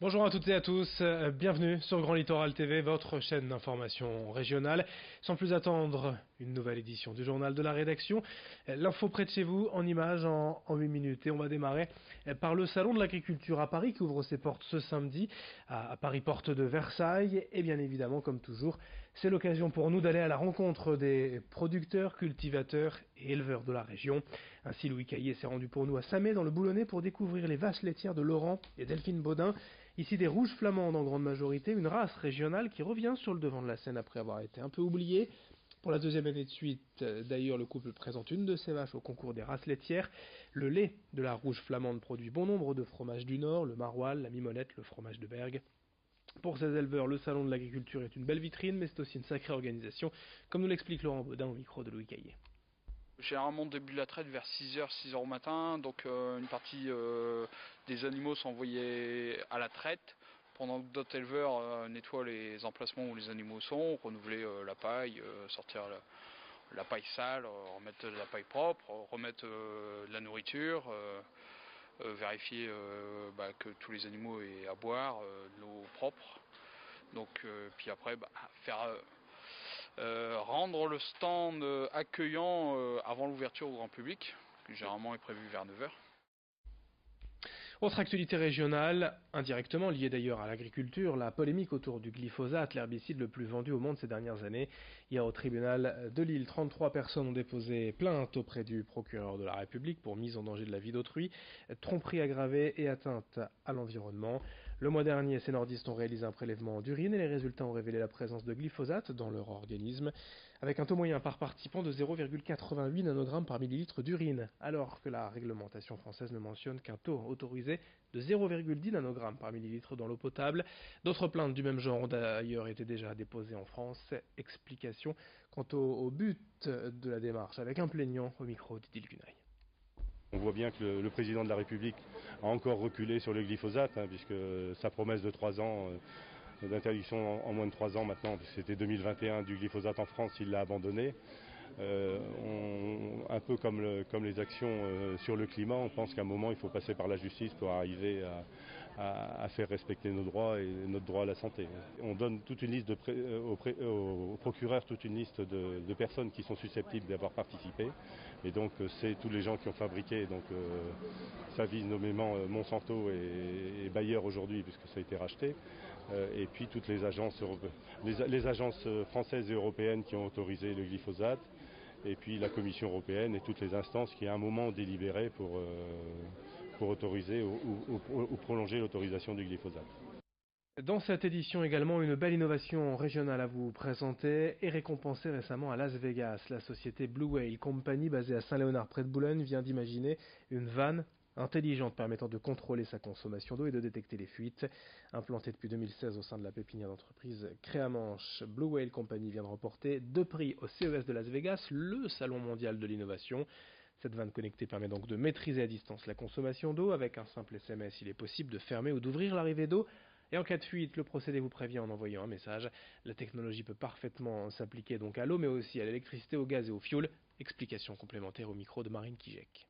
Bonjour à toutes et à tous, bienvenue sur Grand Littoral TV, votre chaîne d'information régionale. Sans plus attendre, une nouvelle édition du journal de la rédaction. L'info près de chez vous, en images, en 8 minutes. Et on va démarrer par le Salon de l'Agriculture à Paris qui ouvre ses portes ce samedi à Paris Porte de Versailles. Et bien évidemment, comme toujours, c'est l'occasion pour nous d'aller à la rencontre des producteurs, cultivateurs et éleveurs de la région. Ainsi, Louis Caillé s'est rendu pour nous à Samé dans le Boulonnais pour découvrir les vaches laitières de Laurent et Delphine Baudin. Ici des rouges flamandes en grande majorité, une race régionale qui revient sur le devant de la scène après avoir été un peu oubliée. Pour la deuxième année de suite, d'ailleurs, le couple présente une de ses vaches au concours des races laitières. Le lait de la rouge flamande produit bon nombre de fromages du Nord, le maroilles, la mimolette, le fromage de Bergue. Pour ces éleveurs, le salon de l'agriculture est une belle vitrine, mais c'est aussi une sacrée organisation, comme nous l'explique Laurent Baudin au micro de Louis Caillé. Généralement, on débute la traite vers 6h au matin, donc une partie des animaux sont envoyés à la traite, pendant que d'autres éleveurs nettoient les emplacements où les animaux sont, renouveler la paille, sortir la paille sale, remettre de la paille propre, remettre de la nourriture, vérifier que tous les animaux aient à boire, de l'eau propre. Donc, puis après, faire rendre le stand accueillant avant l'ouverture au grand public, qui généralement est prévu vers 9h. Autre actualité régionale, indirectement liée d'ailleurs à l'agriculture, la polémique autour du glyphosate, l'herbicide le plus vendu au monde ces dernières années. Hier au tribunal de Lille, 33 personnes ont déposé plainte auprès du procureur de la République pour mise en danger de la vie d'autrui, tromperie aggravée et atteinte à l'environnement. Le mois dernier, ces nordistes ont réalisé un prélèvement d'urine et les résultats ont révélé la présence de glyphosate dans leur organisme, avec un taux moyen par participant de 0,88 nanogrammes par millilitre d'urine, alors que la réglementation française ne mentionne qu'un taux autorisé de 0,10 nanogrammes par millilitre dans l'eau potable. D'autres plaintes du même genre ont d'ailleurs été déjà déposées en France. Explication quant au but de la démarche avec un plaignant au micro d'Idil Gunaï. On voit bien que le président de la République a encore reculé sur le glyphosate, puisque sa promesse de 3 ans, d'interdiction en moins de 3 ans maintenant, c'était 2021 du glyphosate en France, il l'a abandonné. Un peu comme les actions sur le climat, on pense qu'à un moment il faut passer par la justice pour arriver à faire respecter nos droits et notre droit à la santé. On donne toute une liste au procureur, toute une liste de personnes qui sont susceptibles d'avoir participé. Et donc c'est tous les gens qui ont fabriqué, donc ça vise nommément Monsanto et Bayer aujourd'hui puisque ça a été racheté. Et puis toutes les agences françaises et européennes qui ont autorisé le glyphosate, et puis la Commission européenne et toutes les instances qui à un moment ont délibéré pour autoriser ou prolonger l'autorisation du glyphosate. Dans cette édition également, une belle innovation régionale à vous présenter et récompensée récemment à Las Vegas. La société Blue Whale Company, basée à Saint-Léonard près de Boulogne, vient d'imaginer une vanne intelligente permettant de contrôler sa consommation d'eau et de détecter les fuites. Implantée depuis 2016 au sein de la pépinière d'entreprise Créamanche, Blue Whale Company vient de remporter 2 prix au CES de Las Vegas, le salon mondial de l'innovation. Cette vanne connectée permet donc de maîtriser à distance la consommation d'eau. Avec un simple SMS, il est possible de fermer ou d'ouvrir l'arrivée d'eau. Et en cas de fuite, le procédé vous prévient en envoyant un message. La technologie peut parfaitement s'appliquer donc à l'eau, mais aussi à l'électricité, au gaz et au fioul. Explication complémentaire au micro de Marine Kijek.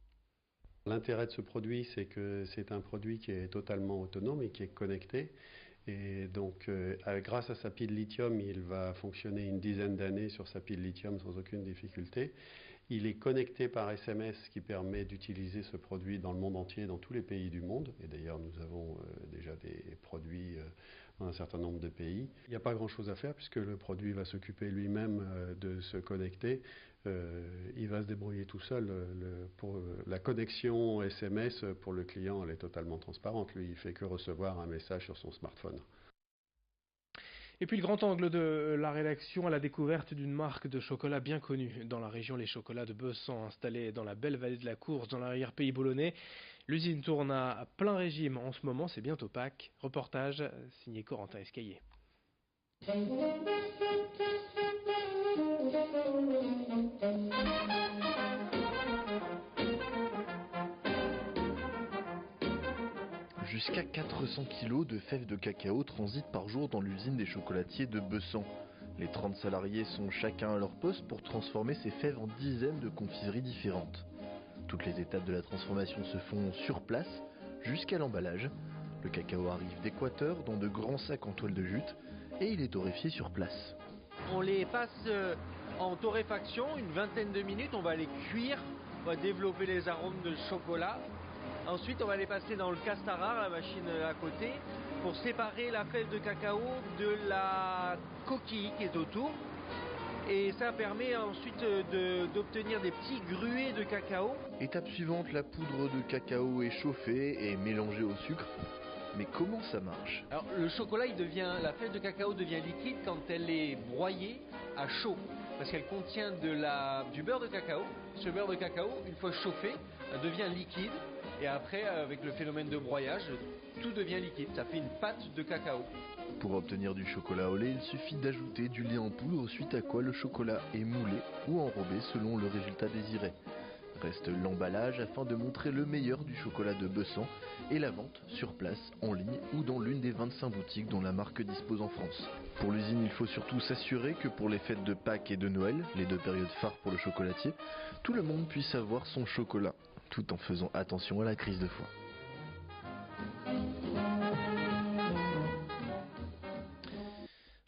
L'intérêt de ce produit, c'est que c'est un produit qui est totalement autonome et qui est connecté. Et donc, grâce à sa pile lithium, il va fonctionner une dizaine d'années sur sa pile lithium sans aucune difficulté. Il est connecté par SMS, ce qui permet d'utiliser ce produit dans le monde entier, dans tous les pays du monde. Et d'ailleurs, nous avons déjà des produits dans un certain nombre de pays. Il n'y a pas grand-chose à faire puisque le produit va s'occuper lui-même de se connecter. Il va se débrouiller tout seul. Pour la connexion SMS, pour le client, elle est totalement transparente. Lui, il ne fait que recevoir un message sur son smartphone. Et puis le grand angle de la rédaction à la découverte d'une marque de chocolat bien connue dans la région, les chocolats de Bessan, installés dans la belle vallée de la Course, dans l'arrière-pays boulonnais. L'usine tourne à plein régime en ce moment, c'est bientôt Pâques. Reportage signé Corentin Escaillé. Jusqu'à 400 kg de fèves de cacao transitent par jour dans l'usine des chocolatiers de Bessan. Les 30 salariés sont chacun à leur poste pour transformer ces fèves en dizaines de confiseries différentes. Toutes les étapes de la transformation se font sur place, jusqu'à l'emballage. Le cacao arrive d'Équateur dans de grands sacs en toile de jute et il est torréfié sur place. On les passe en torréfaction, une vingtaine de minutes, on va les cuire, on va développer les arômes de chocolat. Ensuite on va les passer dans le castara, la machine à côté, pour séparer la fève de cacao de la coquille qui est autour. Et ça permet ensuite d'obtenir des petits gruets de cacao. Étape suivante, la poudre de cacao est chauffée et mélangée au sucre. Mais comment ça marche? Alors le chocolat, la fève de cacao devient liquide quand elle est broyée à chaud. Parce qu'elle contient du beurre de cacao. Ce beurre de cacao, une fois chauffé, devient liquide. Et après, avec le phénomène de broyage, tout devient liquide. Ça fait une pâte de cacao. Pour obtenir du chocolat au lait, il suffit d'ajouter du lait en poudre, suite à quoi le chocolat est moulé ou enrobé selon le résultat désiré. Reste l'emballage afin de montrer le meilleur du chocolat de Bessan et la vente sur place, en ligne ou dans l'une des 25 boutiques dont la marque dispose en France. Pour l'usine, il faut surtout s'assurer que pour les fêtes de Pâques et de Noël, les 2 périodes phares pour le chocolatier, tout le monde puisse avoir son chocolat, tout en faisant attention à la crise de foie.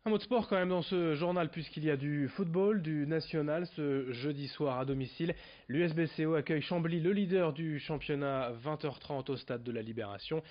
Un mot de sport quand même dans ce journal puisqu'il y a du football, du national ce jeudi soir à domicile. L'USBCO accueille Chambly, le leader du championnat, 20h30 au stade de la Libération.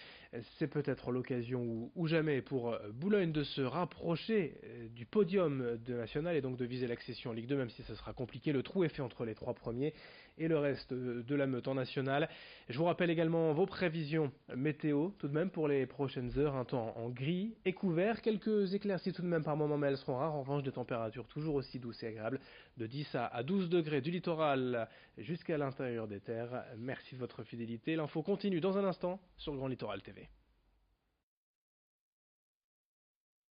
C'est peut-être l'occasion ou jamais pour Boulogne de se rapprocher du podium de national et donc de viser l'accession en Ligue 2, même si ce sera compliqué. Le trou est fait entre les 3 premiers et le reste de la meute en national. Je vous rappelle également vos prévisions météo tout de même pour les prochaines heures. Un temps en gris et couvert, quelques éclaircies tout de même par moment, mais elles seront rares. En revanche, des températures toujours aussi douces et agréables, de 10 à 12 degrés du littoral jusqu'à l'intérieur des terres. Merci de votre fidélité. L'info continue dans un instant sur Grand Littoral TV.